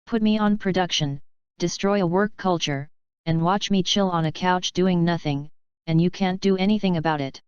Put me on production, destroy a work culture, and watch me chill on a couch doing nothing, and you can't do anything about it.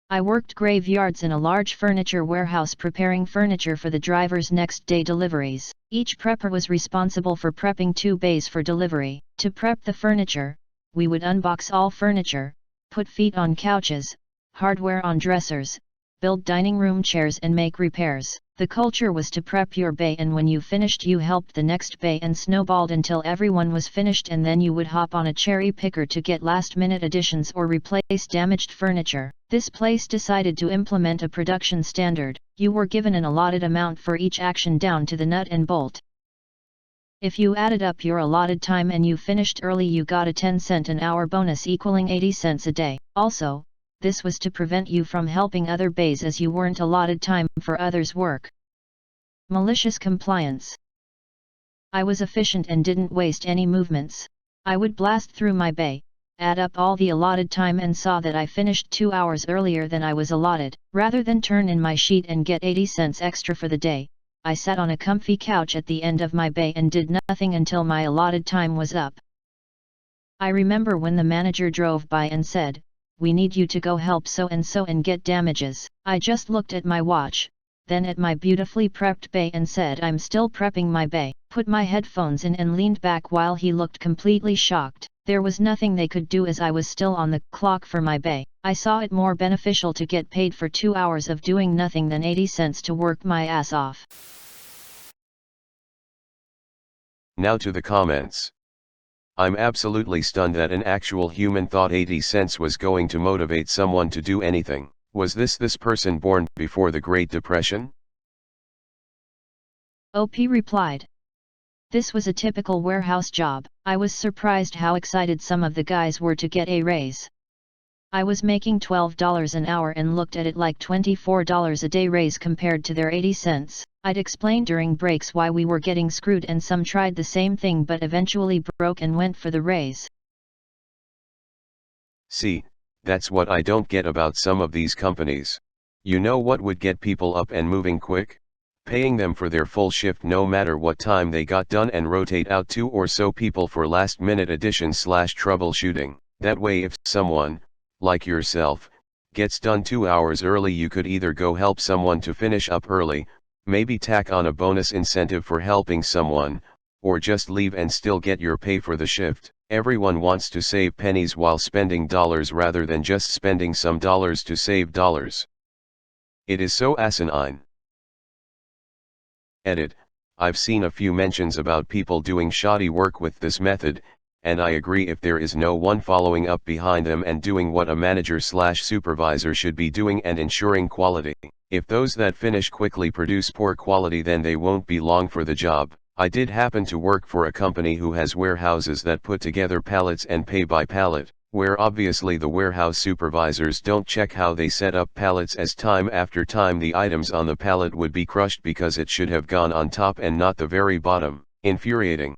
I worked graveyards in a large furniture warehouse preparing furniture for the driver's next day deliveries. Each prepper was responsible for prepping 2 bays for delivery. To prep the furniture, we would unbox all furniture, put feet on couches, hardware on dressers, build dining room chairs and make repairs. The culture was to prep your bay, and when you finished you helped the next bay and snowballed until everyone was finished, and then you would hop on a cherry picker to get last-minute additions or replace damaged furniture. This place decided to implement a production standard. You were given an allotted amount for each action down to the nut and bolt. If you added up your allotted time and you finished early, you got a 10-cent an hour bonus equaling 80 cents a day. Also, this was to prevent you from helping other bays as you weren't allotted time for others' work. Malicious compliance. I was efficient and didn't waste any movements. I would blast through my bay, add up all the allotted time and saw that I finished 2 hours earlier than I was allotted. Rather than turn in my sheet and get 80 cents extra for the day, I sat on a comfy couch at the end of my bay and did nothing until my allotted time was up. I remember when the manager drove by and said, "We need you to go help so and get damages." I just looked at my watch, then at my beautifully prepped bay and said, "I'm still prepping my bay." Put my headphones in and leaned back while he looked completely shocked. There was nothing they could do as I was still on the clock for my bay. I saw it more beneficial to get paid for 2 hours of doing nothing than 80 cents to work my ass off. Now to the comments. I'm absolutely stunned that an actual human thought 80 cents was going to motivate someone to do anything. Was this person born before the Great Depression? OP replied. This was a typical warehouse job. I was surprised how excited some of the guys were to get a raise. I was making $12 an hour and looked at it like $24 a day raise compared to their 80 cents. I'd explain during breaks why we were getting screwed, and some tried the same thing but eventually broke and went for the raise. See, that's what I don't get about some of these companies. You know what would get people up and moving quick? Paying them for their full shift no matter what time they got done, and rotate out 2 or so people for last-minute addition/troubleshooting. That way if someone, like yourself, gets done 2 hours early, you could either go help someone to finish up early, maybe tack on a bonus incentive for helping someone, or just leave and still get your pay for the shift. Everyone wants to save pennies while spending dollars rather than just spending some dollars to save dollars. It is so asinine. Edit. I've seen a few mentions about people doing shoddy work with this method, and I agree if there is no one following up behind them and doing what a manager/supervisor should be doing and ensuring quality. If those that finish quickly produce poor quality, then they won't be long for the job. I did happen to work for a company who has warehouses that put together pallets and pay by pallet, where obviously the warehouse supervisors don't check how they set up pallets, as time after time the items on the pallet would be crushed because it should have gone on top and not the very bottom. Infuriating.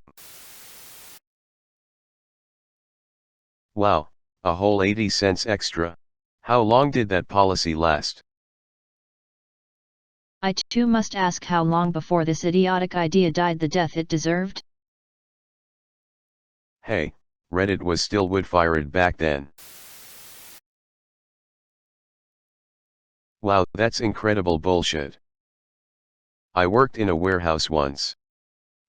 Wow, a whole 80 cents extra. How long did that policy last? I too must ask, how long before this idiotic idea died the death it deserved? Hey, Reddit was still wood-fired back then. Wow, that's incredible bullshit. I worked in a warehouse once.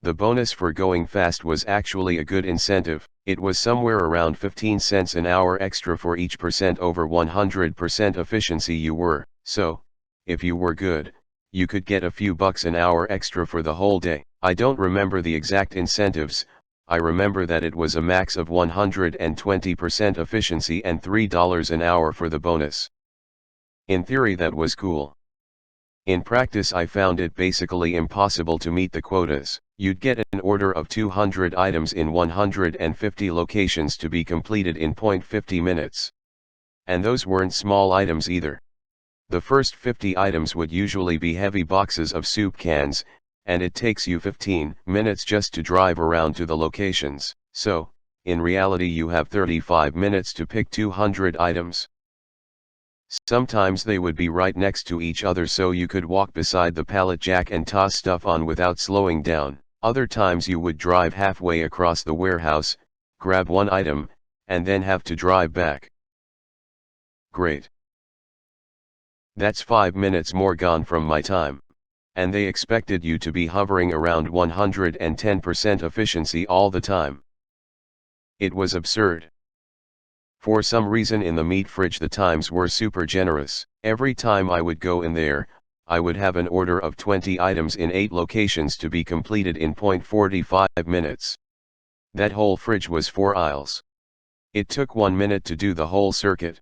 The bonus for going fast was actually a good incentive. It was somewhere around 15 cents an hour extra for each % over 100% efficiency you were. So, if you were good, you could get a few bucks an hour extra for the whole day. I don't remember the exact incentives. I remember that it was a max of 120% efficiency and $3 an hour for the bonus. In theory that was cool. In practice I found it basically impossible to meet the quotas. You'd get an order of 200 items in 150 locations to be completed in 0.50 minutes. And those weren't small items either. The first 50 items would usually be heavy boxes of soup cans, and it takes you 15 minutes just to drive around to the locations. So, in reality you have 35 minutes to pick 200 items. Sometimes they would be right next to each other so you could walk beside the pallet jack and toss stuff on without slowing down. Other times you would drive halfway across the warehouse, grab one item, and then have to drive back. Great. That's 5 minutes more gone from my time. And they expected you to be hovering around 110% efficiency all the time. It was absurd. For some reason in the meat fridge the times were super generous. Every time I would go in there, I would have an order of 20 items in 8 locations to be completed in 0.45 minutes. That whole fridge was 4 aisles. It took 1 minute to do the whole circuit.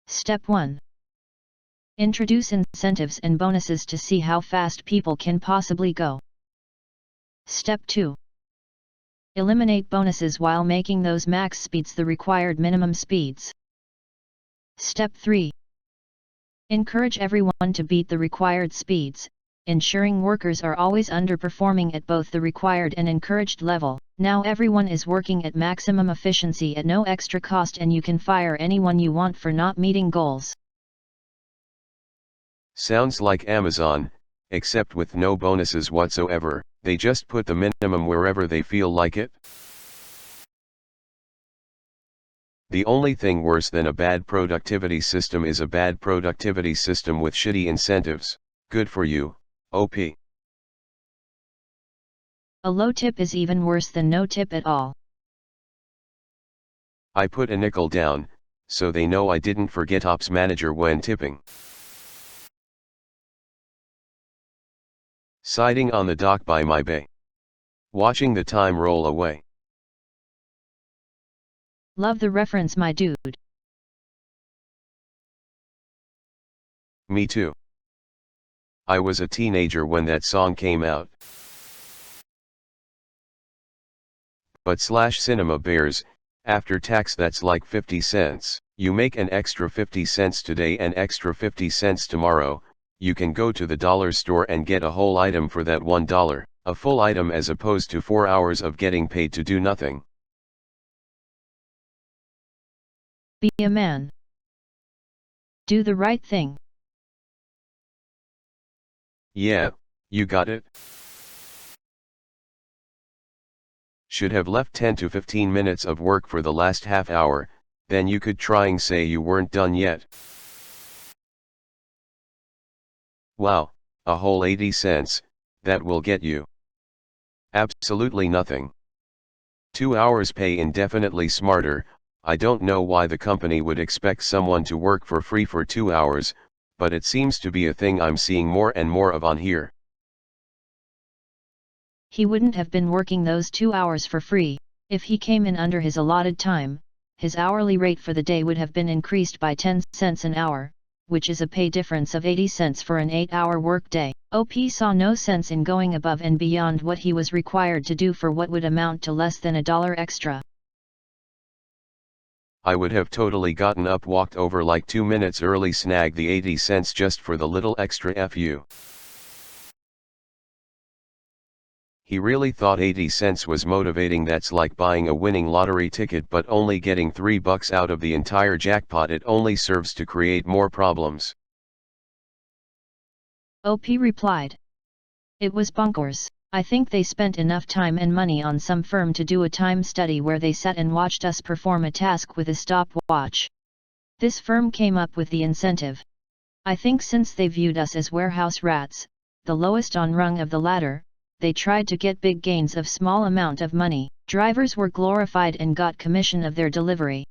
Step 1. Introduce incentives and bonuses to see how fast people can possibly go. Step 2. Eliminate bonuses while making those max speeds the required minimum speeds. Step 3. Encourage everyone to beat the required speeds, ensuring workers are always underperforming at both the required and encouraged level. Now everyone is working at maximum efficiency at no extra cost, and you can fire anyone you want for not meeting goals. Sounds like Amazon, except with no bonuses whatsoever. They just put the minimum wherever they feel like it. The only thing worse than a bad productivity system is a bad productivity system with shitty incentives. Good for you, OP. A low tip is even worse than no tip at all. I put a nickel down, so they know I didn't forget ops manager when tipping. Siding on the dock by my bay. Watching the time roll away. Love the reference, my dude. Me too. I was a teenager when that song came out. But /cinema bears, after tax that's like 50 cents. You make an extra 50 cents today and extra 50 cents tomorrow. You can go to the dollar store and get a whole item for that $1, a full item, as opposed to 4 hours of getting paid to do nothing. Be a man. Do the right thing. Yeah, you got it. Should have left 10 to 15 minutes of work for the last half hour, then you could trying say you weren't done yet. Wow, a whole 80 cents, that will get you absolutely nothing. 2 hours pay indefinitely smarter. I don't know why the company would expect someone to work for free for 2 hours, but it seems to be a thing I'm seeing more and more of on here. He wouldn't have been working those 2 hours for free. If he came in under his allotted time, his hourly rate for the day would have been increased by 10 cents an hour, which is a pay difference of 80 cents for an 8-hour workday. OP saw no sense in going above and beyond what he was required to do for what would amount to less than $1 extra. I would have totally gotten up, walked over like 2 minutes early, snagged the 80 cents just for the little extra FU. He really thought 80 cents was motivating. That's like buying a winning lottery ticket but only getting $3 out of the entire jackpot. It only serves to create more problems. OP replied. It was bonkers. I think they spent enough time and money on some firm to do a time study where they sat and watched us perform a task with a stopwatch. This firm came up with the incentive. I think since they viewed us as warehouse rats, the lowest on rung of the ladder, they tried to get big gains of small amount of money. Drivers were glorified and got commission of their delivery.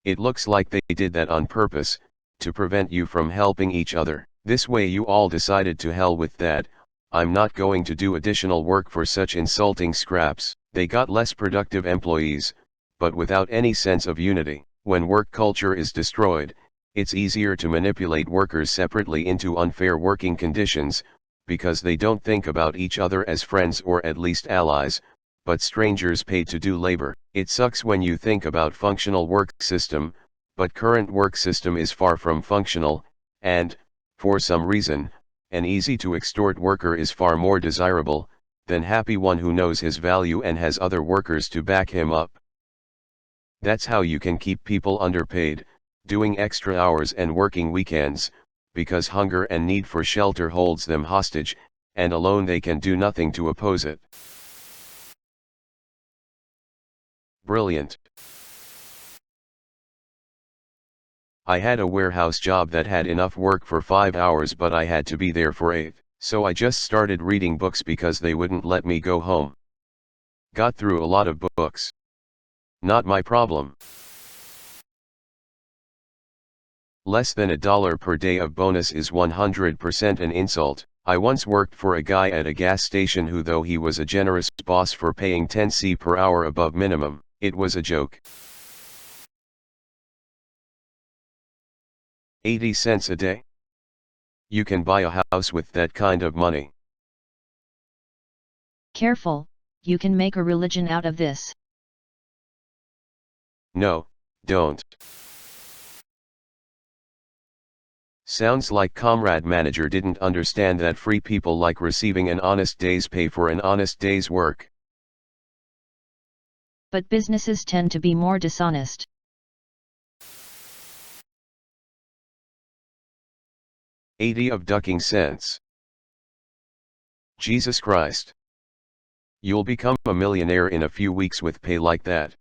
It looks like they did that on purpose, to prevent you from helping each other. This way you all decided to hell with that, I'm not going to do additional work for such insulting scraps. They got less productive employees, but without any sense of unity. When work culture is destroyed, it's easier to manipulate workers separately into unfair working conditions, because they don't think about each other as friends or at least allies, but strangers paid to do labor. It sucks when you think about functional work system, but current work system is far from functional, and, for some reason, an easy to extort worker is far more desirable than happy one who knows his value and has other workers to back him up. That's how you can keep people underpaid, doing extra hours and working weekends, because hunger and need for shelter holds them hostage, and alone they can do nothing to oppose it. Brilliant. I had a warehouse job that had enough work for 5 hours, but I had to be there for 8, so I just started reading books because they wouldn't let me go home. Got through a lot of books. Not my problem. Less than $1 per day of bonus is 100% an insult. I once worked for a guy at a gas station who, though he was a generous boss for paying 10 cents per hour above minimum, it was a joke. 80 cents a day? You can buy a house with that kind of money. Careful, you can make a religion out of this. No, don't. Sounds like Comrade Manager didn't understand that free people like receiving an honest day's pay for an honest day's work. But businesses tend to be more dishonest. $80 of ducking cents. Jesus Christ. You'll become a millionaire in a few weeks with pay like that.